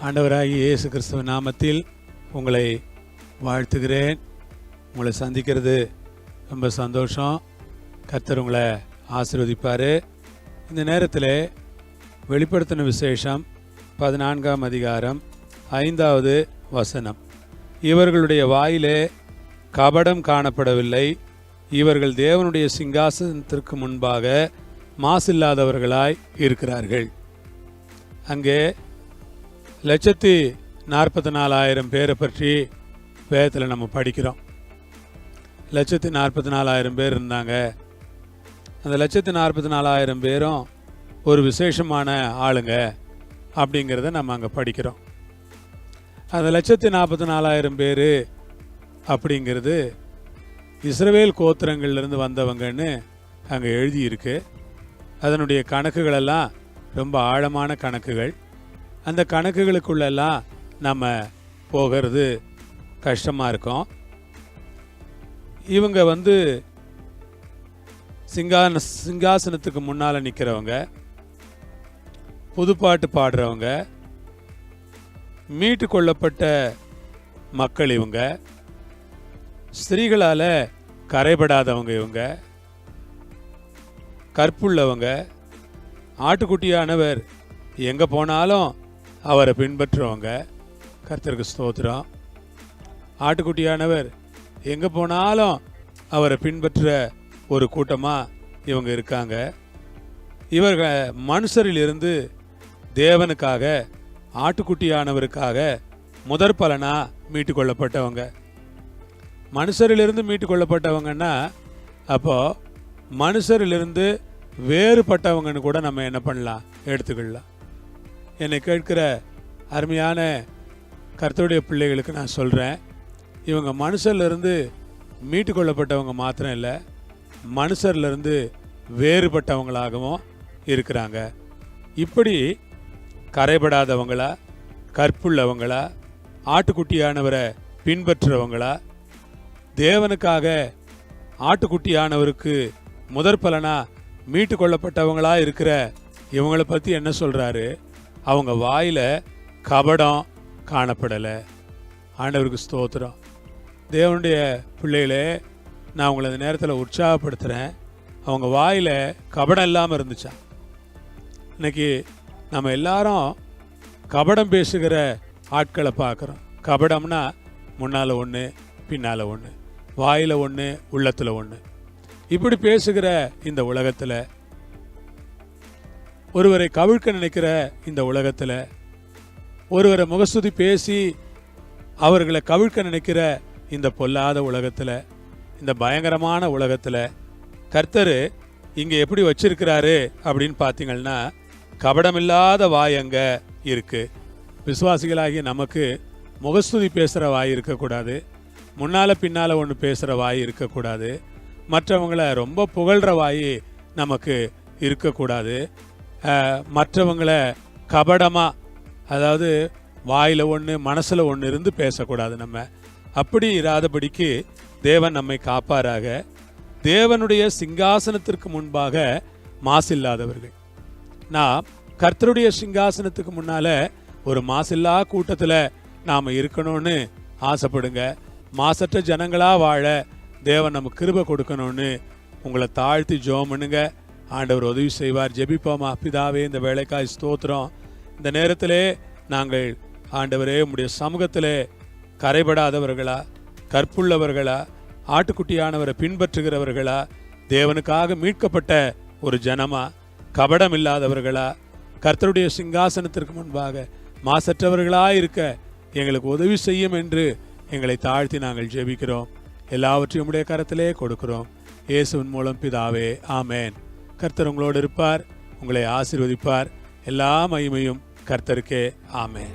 ஆண்டவராகிய இயேசு கிறிஸ்துவ நாமத்தில் உங்களை வாழ்த்துகிறேன். உங்களை சந்திக்கிறது ரொம்ப சந்தோஷம். கர்த்தர் உங்களை ஆசீர்வதிப்பார். இந்த நேரத்தில் வெளிப்படுத்தின விசேஷம் 14ஆம் அதிகாரம் 5வது வசனம். இவர்களுடைய வாயிலே கபடம் காணப்படவில்லை, இவர்கள் தேவனுடைய சிங்காசனத்திற்கு முன்பாக மாசில்லாதவர்களாய் இருக்கிறார்கள். அங்கே 1,44,000 பேரை பற்றி வேதத்தில் நம்ம படிக்கிறோம். 1,44,000 பேர் இருந்தாங்க. அந்த 1,44,000 பேரும் ஒரு விசேஷமான ஆளுங்க அப்படிங்கிறத நம்ம அங்கே படிக்கிறோம். அந்த 1,44,000 பேர் அப்படிங்கிறது இஸ்ரவேல் கோத்திரங்கள்லேருந்து வந்தவங்கன்னு அங்கே எழுதியிருக்கு. அதனுடைய கணக்குகளெல்லாம் ரொம்ப ஆழமான கணக்குகள். அந்த கணக்குகளுக்குள்ளெல்லாம் நம்ம போகிறது கஷ்டமாக இருக்கும். இவங்க சிங்காசனத்துக்கு முன்னால் நிற்கிறவங்க, புதுப்பாட்டு பாடுறவங்க, மீட்டு கொள்ளப்பட்ட மக்கள் இவங்க, ஸ்திரீகளால் கரைபடாதவங்க இவங்க, கற்புள்ளவங்க, ஆட்டுக்குட்டியானவர் எங்கே போனாலும் அவரை பின்பற்றுறவங்க. கர்த்தருக்கு ஸ்தோத்திரம். ஆட்டுக்குட்டியானவர் எங்கே போனாலும் அவரை பின்பற்ற ஒரு கூட்டமாக இவங்க இருக்காங்க. இவர்கள் மனுஷரிலிருந்து தேவனுக்காக, ஆட்டுக்குட்டியானவருக்காக முதற் பலனாக மீட்டு கொள்ளப்பட்டவங்க. மனுஷரிலிருந்து மீட்டு கொள்ளப்பட்டவங்கன்னா அப்போது மனுஷரிலிருந்து வேறுபட்டவங்கன்னு கூட நம்ம என்ன பண்ணலாம், எடுத்துக்கலாம். என்னை கேட்கிற அருமையான கர்த்தருடைய பிள்ளைகளுக்கு நான் சொல்கிறேன், இவங்க மனுஷர்லேருந்து மீட்டு கொள்ளப்பட்டவங்க மாத்திரம் இல்லை, மனுஷர்லேருந்து வேறுபட்டவங்களாகவும் இருக்கிறாங்க. இப்படி கரைபடாதவங்களா, கற்புள்ளவங்களா, ஆட்டுக்குட்டியானவரை பின்பற்றுறவங்களா, தேவனுக்காக ஆட்டுக்குட்டியானவருக்கு முதற் பலனா மீட்டு கொள்ளப்பட்டவங்களா இருக்கிற இவங்களை பற்றி என்ன சொல்கிறாரு? அவங்க வாயில் கபடம் காணப்படலை. ஆண்டவருக்கு ஸ்தோத்திரம். தேவனுடைய பிள்ளைகளே, நான் உங்களை இந்த நேரத்தில் உற்சாகப்படுத்துகிறேன். அவங்க வாயில் கபடம் இல்லாமல் இருந்துச்சா? இன்னைக்கு நம்ம எல்லாரும் கபடம் பேசுகிற ஆட்களை பார்க்குறோம். கபடம்னா முன்னால் ஒன்று, பின்னால் ஒன்று, வாயில் ஒன்று, உள்ளத்தில் ஒன்று. இப்படி பேசுகிற இந்த உலகத்தில், ஒருவரை கவிழ்க்க நினைக்கிற இந்த உலகத்தில், ஒருவரை முகஸ்துதி பேசி அவர்களை கவிழ்க்க நினைக்கிற இந்த பொல்லாத உலகத்தில், இந்த பயங்கரமான உலகத்தில் கர்த்தர் இங்கே எப்படி வச்சிருக்கிறாரு அப்படின்னு பார்த்தீங்கன்னா, கபடமில்லாத வாய் அங்கே இருக்குது. விசுவாசிகளாகிய நமக்கு முகஸ்துதி பேசுகிற வாய் இருக்கக்கூடாது, முன்னால் பின்னால் ஒன்று பேசுகிற வாய் இருக்கக்கூடாது, மற்றவங்களை ரொம்ப புகழ்கிற வாய் நமக்கு இருக்கக்கூடாது, மற்றவங்களை கபடமாக, அதாவது வாயில் ஒன்று மனசில் ஒன்று இருந்து பேசக்கூடாது. நம்ம அப்படி இராதபடிக்கு தேவன் நம்மை காப்பாராக. தேவனுடைய சிங்காசனத்திற்கு முன்பாக மாசில்லாதவர்கள். நாம் கர்த்தருடைய சிங்காசனத்துக்கு முன்னால் ஒரு மாசில்லா கூட்டத்தில் நாம் இருக்கணும்னு ஆசைப்படுங்க. மாசற்ற ஜனங்களாக வாழ தேவன் நம்ம கிருபை கொடுக்கணும்னு உங்களை தாழ்த்தி ஜெபம் பண்ணுங்க. ஆண்டவர் உதவி செய்வார். ஜெபிப்போமா. பிதாவே, இந்த வேலைக்காய் ஸ்தோத்திரம். இந்த நேரத்திலே நாங்கள் ஆண்டவரே உம்முடைய சமூகத்திலே கரைபடாதவர்களா, கற்புள்ளவர்களா, ஆட்டுக்குட்டியானவரை பின்பற்றுகிறவர்களா, தேவனுக்காக மீட்கப்பட்ட ஒரு ஜனமா, கபடம் இல்லாதவர்களா, கர்த்தருடைய சிங்காசனத்திற்கு முன்பாக மாசற்றவர்களாக இருக்க எங்களுக்கு உதவி செய்யும் என்று எங்களை தாழ்த்தி நாங்கள் ஜெபிக்கிறோம். எல்லாவற்றையும் உடைய கரத்திலே கொடுக்கிறோம். இயேசுவின் மூலம் பிதாவே, ஆமேன். கர்த்தர் உங்களோடு இருப்பார், உங்களை ஆசீர்வதிப்பார். எல்லா மகிமையும் கர்த்தருக்கே. ஆமேன்.